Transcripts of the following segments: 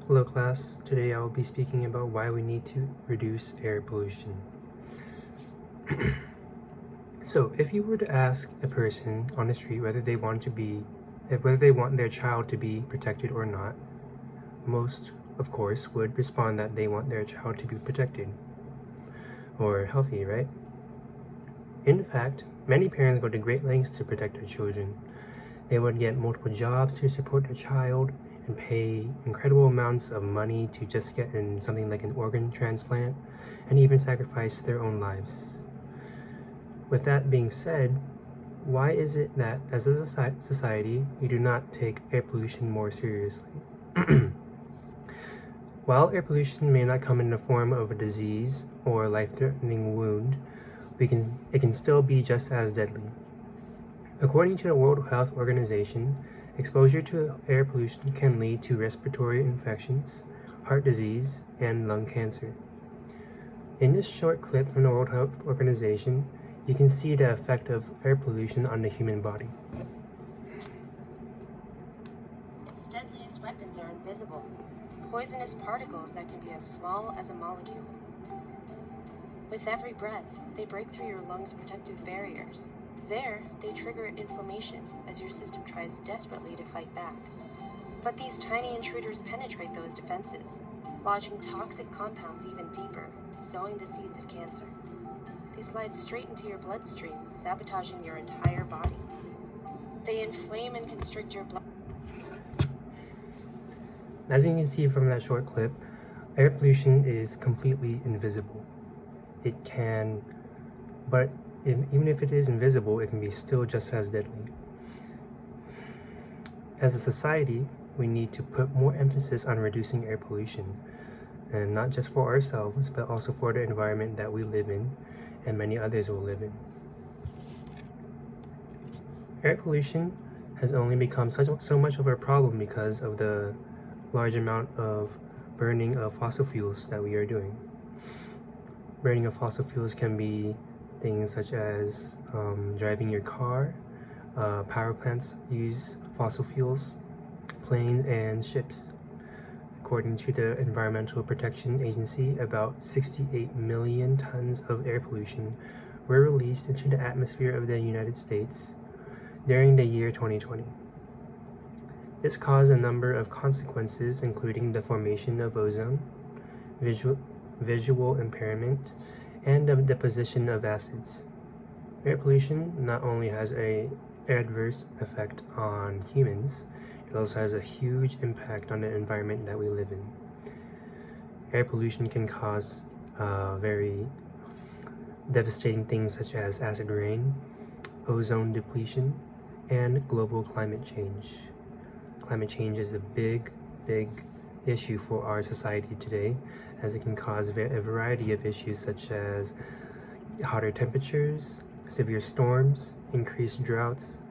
Hello class, today I will be speaking about why we need to reduce air pollution. So if you were to ask a person on the street whether they want their child to be protected or not, most of course would respond that they want their child to be protected or healthy, right? In fact, many parents go to great lengths to protect their children. They would get multiple jobs to support their child and pay incredible amounts of money to just get in something like an organ transplant, and even sacrifice their own lives. With that being said, why is it that as a society we do not take air pollution more seriously? While air pollution may not come in the form of a disease or a life-threatening wound, it can still be just as deadly. According to the World Health Organization, exposure to air pollution can lead to respiratory infections, heart disease, and lung cancer. In this short clip from the World Health Organization, you can see the effect of air pollution on the human body. Its deadliest weapons are invisible, poisonous particles that can be as small as a molecule. With every breath, they break through your lungs' protective barriers. There, they trigger inflammation as your system tries desperately to fight back. But these tiny intruders penetrate those defenses, lodging toxic compounds even deeper, sowing the seeds of cancer. They slide straight into your bloodstream, sabotaging your entire body. They inflame and constrict your blood. As you can see from that short clip, air pollution is completely invisible. Even if it is invisible, it can be still just as deadly. As a society, we need to put more emphasis on reducing air pollution, and not just for ourselves, but also for the environment that we live in and many others will live in. Air pollution has only become so much of a problem because of the large amount of burning of fossil fuels that we are doing. Burning of fossil fuels can be things such as driving your car, power plants use fossil fuels, planes and ships. According to the Environmental Protection Agency, about 68 million tons of air pollution were released into the atmosphere of the United States during the year 2020. This caused a number of consequences, including the formation of ozone, visual impairment, and the deposition of acids. Air pollution not only has an adverse effect on humans, it also has a huge impact on the environment that we live in. Air pollution can cause very devastating things such as acid rain, ozone depletion, and global climate change. Climate change is a big issue for our society today, as it can cause a variety of issues such as hotter temperatures, severe storms, increased droughts,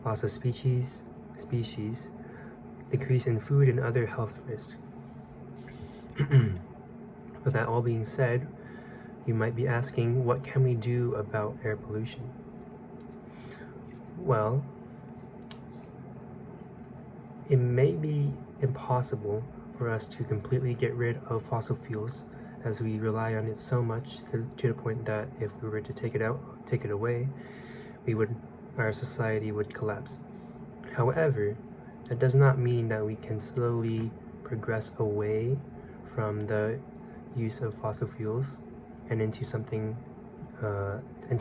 loss of species, decrease in food and other health risks. With that all being said, you might be asking, what can we do about air pollution? Well, it may be impossible for us to completely get rid of fossil fuels, as we rely on it so much to the point that if we were to take it away, our society would collapse. However, that does not mean that we can slowly progress away from the use of fossil fuels and into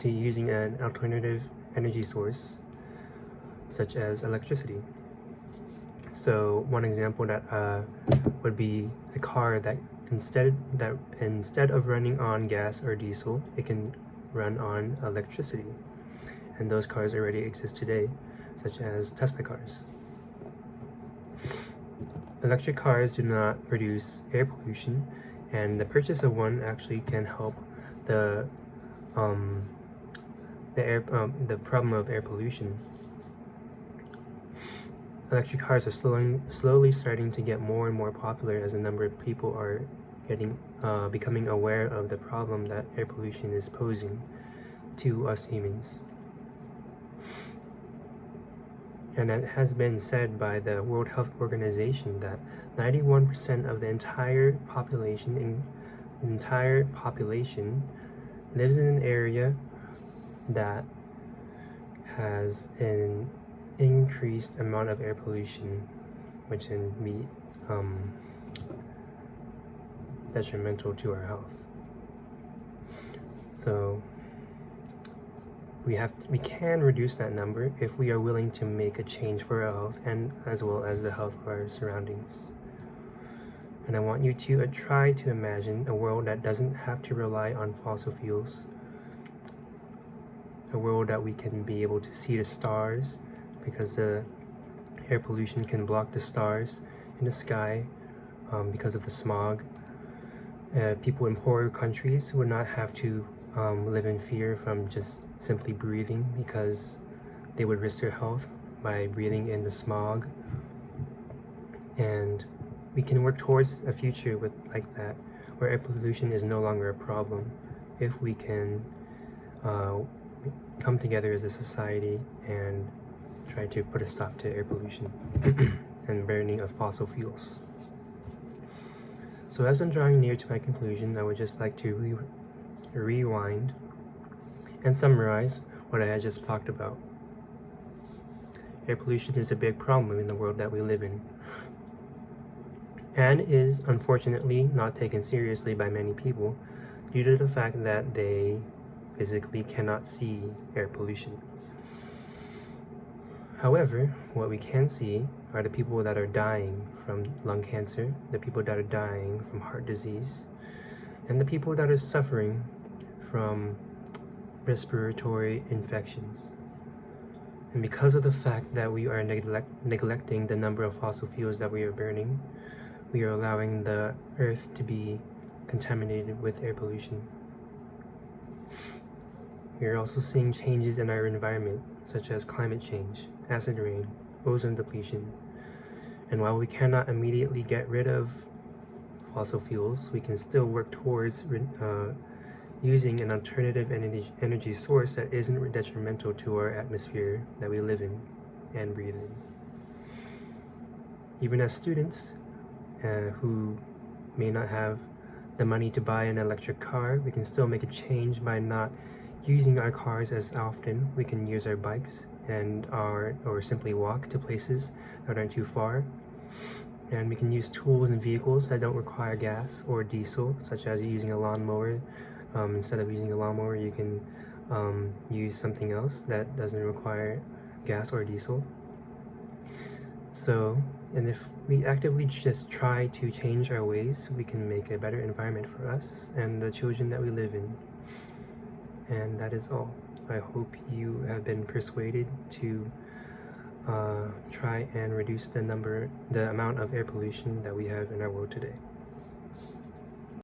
using an alternative energy source such as electricity. So one example that would be a car that instead of running on gas or diesel, it can run on electricity. And those cars already exist today, such as Tesla cars. Electric cars do not produce air pollution, and the purchase of one actually can help the problem of air pollution. Electric cars are slowly starting to get more and more popular as a number of people are becoming aware of the problem that air pollution is posing to us humans. And it has been said by the World Health Organization that 91% of the entire population lives in an area that has an increased amount of air pollution, which can be detrimental to our health. So we can reduce that number if we are willing to make a change for our health and as well as the health of our surroundings. And I want you to try to imagine a world that doesn't have to rely on fossil fuels. A world that we can be able to see the stars, because the air pollution can block the stars in the sky because of the smog. People in poorer countries would not have to live in fear from just simply breathing, because they would risk their health by breathing in the smog. And we can work towards a future like that, where air pollution is no longer a problem, if we can come together as a society and try to put a stop to air pollution and burning of fossil fuels. So as I'm drawing near to my conclusion, I would just like to rewind and summarize what I had just talked about. Air pollution is a big problem in the world that we live in, and is unfortunately not taken seriously by many people due to the fact that they physically cannot see air pollution. However, what we can see are the people that are dying from lung cancer, the people that are dying from heart disease, and the people that are suffering from respiratory infections. And because of the fact that we are neglecting the number of fossil fuels that we are burning, we are allowing the earth to be contaminated with air pollution. We are also seeing changes in our environment, such as climate change, acid rain, ozone depletion. And while we cannot immediately get rid of fossil fuels, we can still work towards using an alternative energy source that isn't detrimental to our atmosphere that we live in and breathe in. Even as students who may not have the money to buy an electric car, we can still make a change by not using our cars as often. We can use our bikes or simply walk to places that aren't too far. And we can use tools and vehicles that don't require gas or diesel, such as using a lawnmower. Instead of using a lawnmower, you can use something else that doesn't require gas or diesel. So, and if we actively just try to change our ways, we can make a better environment for us and the children that we live in. And that is all. I hope you have been persuaded to try and reduce the amount of air pollution that we have in our world today.